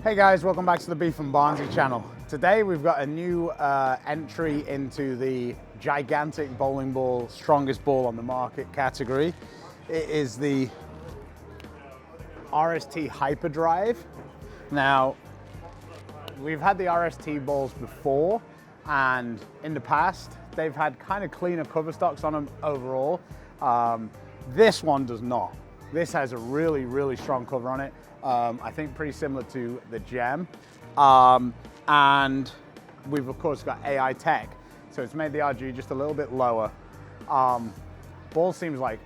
Hey guys, welcome back to the BArnzy channel. Today we've got a new entry into the gigantic bowling ball, strongest ball on the market category. It is the RST HyperDrive. Now, we've had the RST balls before, and in the past, they've had kind of cleaner cover stocks on them overall. This one does not. This has a really, really strong cover on it. I think pretty similar to the Gem. And we've of course got AI tech, so it's made the RG just a little bit lower. Ball seems like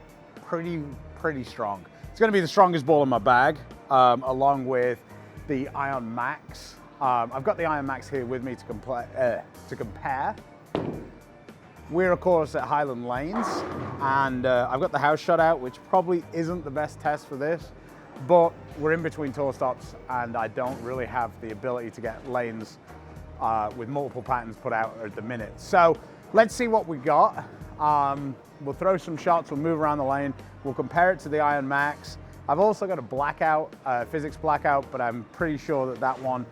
pretty strong. It's gonna be the strongest ball in my bag, along with the Ion Max. I've got the Ion Max here with me to compare. We're of course at Highland Lanes, and I've got the house shot out, which probably isn't the best test for this, but we're in between tour stops and I don't really have the ability to get lanes with multiple patterns put out at the minute. So let's see what we got. We'll throw some shots, we'll move around the lane, we'll compare it to the Ion Max. I've also got a blackout, physics blackout, but I'm pretty sure that that one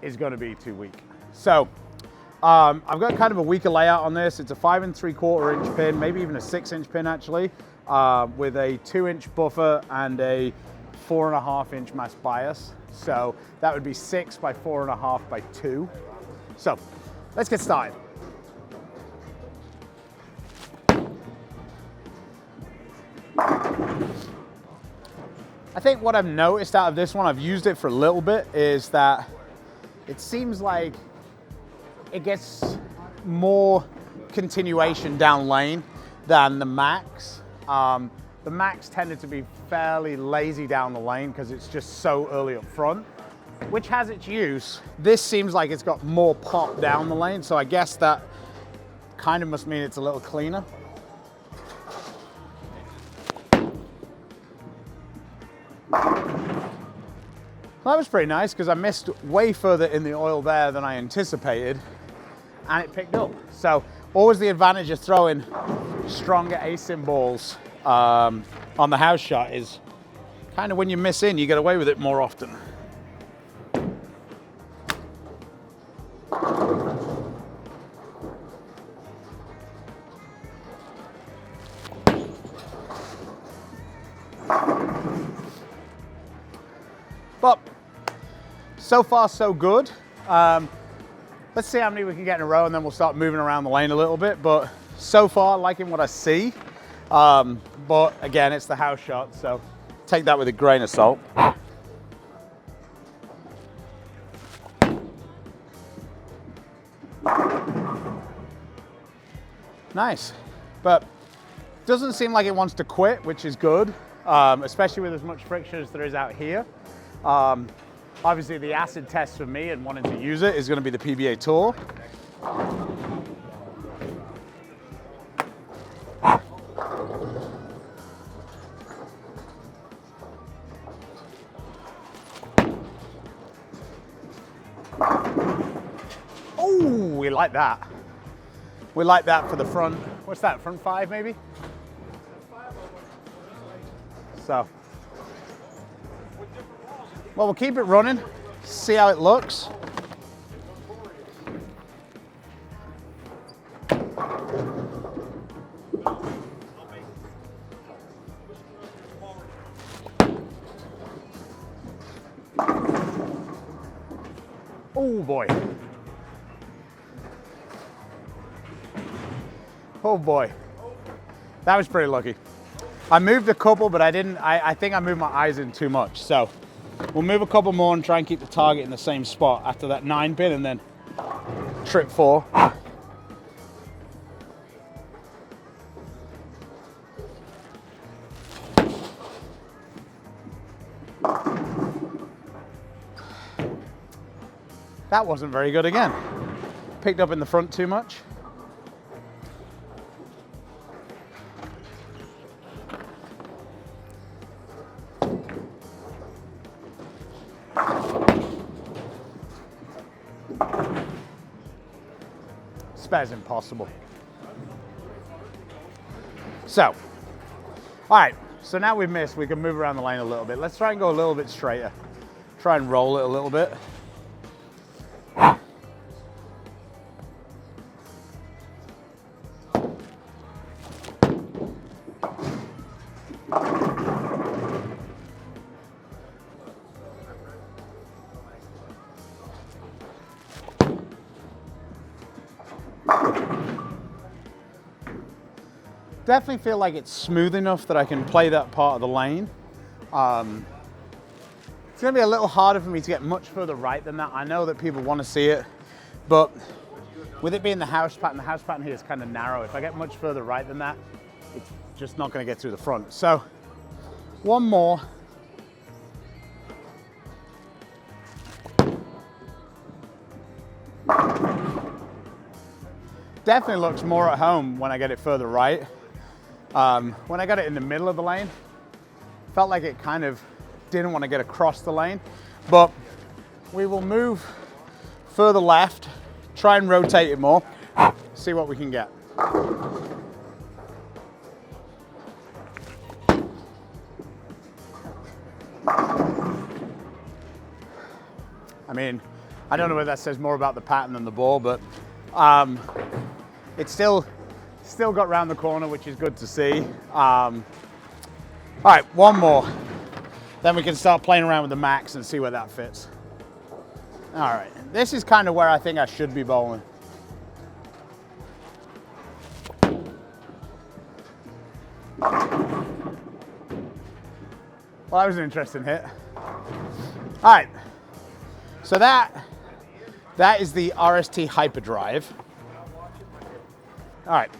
is going to be too weak. So I've got kind of a weaker layout on this. It's a 5 3/4 inch pin, maybe even a 6-inch pin actually, with a 2-inch buffer and a 4.5 inch mass bias. So that would be 6 by 4.5 by 2. So let's get started. I think what I've noticed out of this one, I've used it for a little bit, is that it seems like it gets more continuation down lane than the Max. The Max tended to be fairly lazy down the lane because it's just so early up front, which has its use. This seems like it's got more pop down the lane, so I guess that kind of must mean it's a little cleaner. Well, that was pretty nice because I missed way further in the oil there than I anticipated, and it picked up. So always the advantage of throwing stronger Asym balls on the house shot is kind of when you miss in, you get away with it more often. But so far so good. Let's see how many we can get in a row, and then we'll start moving around the lane a little bit. But so far, liking what I see. But again, it's the house shot, so take that with a grain of salt. Nice, but doesn't seem like it wants to quit, which is good, especially with as much friction as there is out here. Obviously, the acid test for me and wanting to use it is going to be the PBA Tour. Oh, we like that. We like that for the front. What's that, front 5 maybe? So, well, we'll keep it running, see how it looks. Oh boy. Oh boy. That was pretty lucky. I moved a couple, but I think I moved my eyes in too much. So we'll move a couple more and try and keep the target in the same spot after that 9 pin, and then trip 4. That wasn't very good again. Picked up in the front too much. Spare's impossible. So, all right, so now we've missed, we can move around the lane a little bit. Let's try and go a little bit straighter. Try and roll it a little bit. Definitely feel like it's smooth enough that I can play that part of the lane. It's gonna be a little harder for me to get much further right than that. I know that people want to see it, but with it being the house pattern here is kind of narrow. If I get much further right than that, it's just not gonna get through the front. So one more. Definitely looks more at home when I get it further right. When I got it in the middle of the lane, felt like it kind of didn't want to get across the lane, but we will move further left, try and rotate it more, see what we can get. I mean, I don't know whether that says more about the pattern than the ball, but it's still got round the corner, which is good to see. All right, one more. Then we can start playing around with the max and see where that fits. All right, this is kind of where I think I should be bowling. Well, that was an interesting hit. All right, so that is the RST HyperDrive. All right,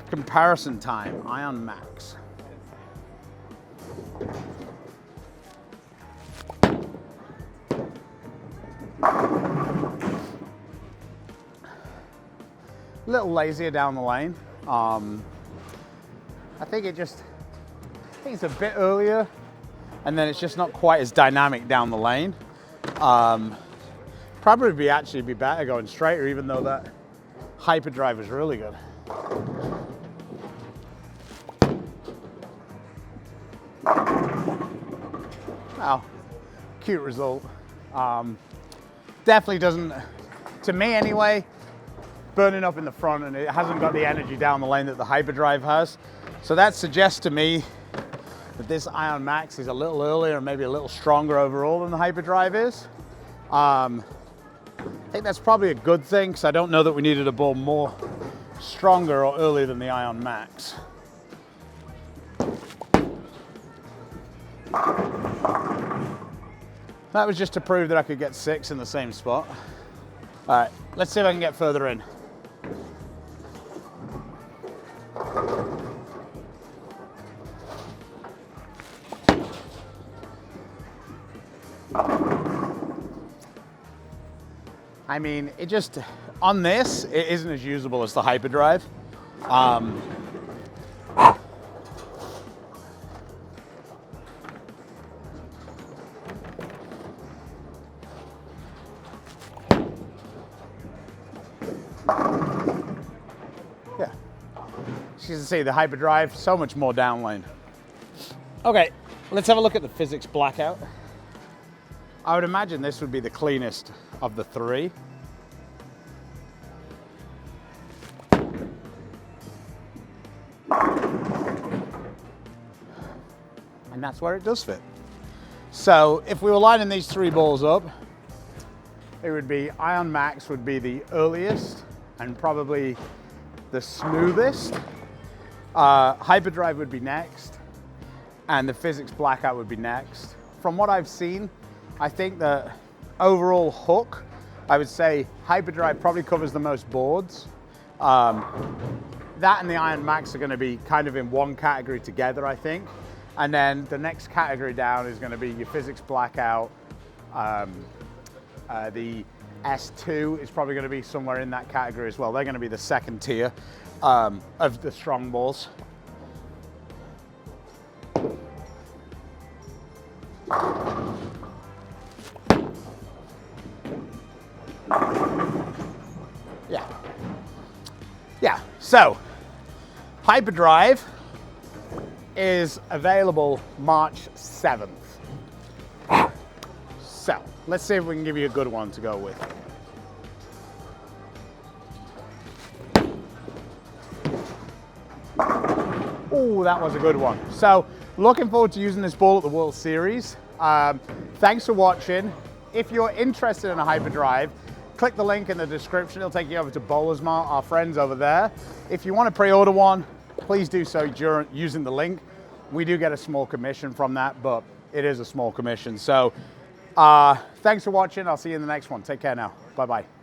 comparison time, Ion Max. A little lazier down the lane. I think it's a bit earlier, and then it's just not quite as dynamic down the lane. Probably actually be better going straighter, even though that HyperDrive is really good. Wow, cute result. Definitely doesn't, to me anyway, burning up in the front, and it hasn't got the energy down the lane that the HyperDrive has. So that suggests to me that this Ion Max is a little earlier and maybe a little stronger overall than the HyperDrive is. I think that's probably a good thing, because I don't know that we needed a ball more stronger or earlier than the Ion Max. That was just to prove that I could get 6 in the same spot. All right, let's see if I can get further in. I mean, it just, on this, it isn't as usable as the HyperDrive. Yeah, as you can see, the HyperDrive, so much more down lane. Okay, let's have a look at the physics blackout. I would imagine this would be the cleanest of the three. And that's where it does fit. So if we were lining these three balls up, it would be Ion Max would be the earliest and probably the smoothest. HyperDrive would be next, and the physics blackout would be next. From what I've seen, I think the overall hook, I would say HyperDrive probably covers the most boards. That and the Ion Max are going to be kind of in one category together, I think. And then the next category down is going to be your physics blackout. The S2 is probably going to be somewhere in that category as well. They're going to be the second tier of the strong balls. Yeah, so HyperDrive is available March 7th. Let's see if we can give you a good one to go with. Oh, that was a good one. So looking forward to using this ball at the World Series. Thanks for watching. If you're interested in a HyperDrive, click the link in the description. It'll take you over to Bowler's Mart, our friends over there. If you want to pre-order one, please do so using the link. We do get a small commission from that, but it is a small commission. So thanks for watching. I'll see you in the next one. Take care now. Bye-bye.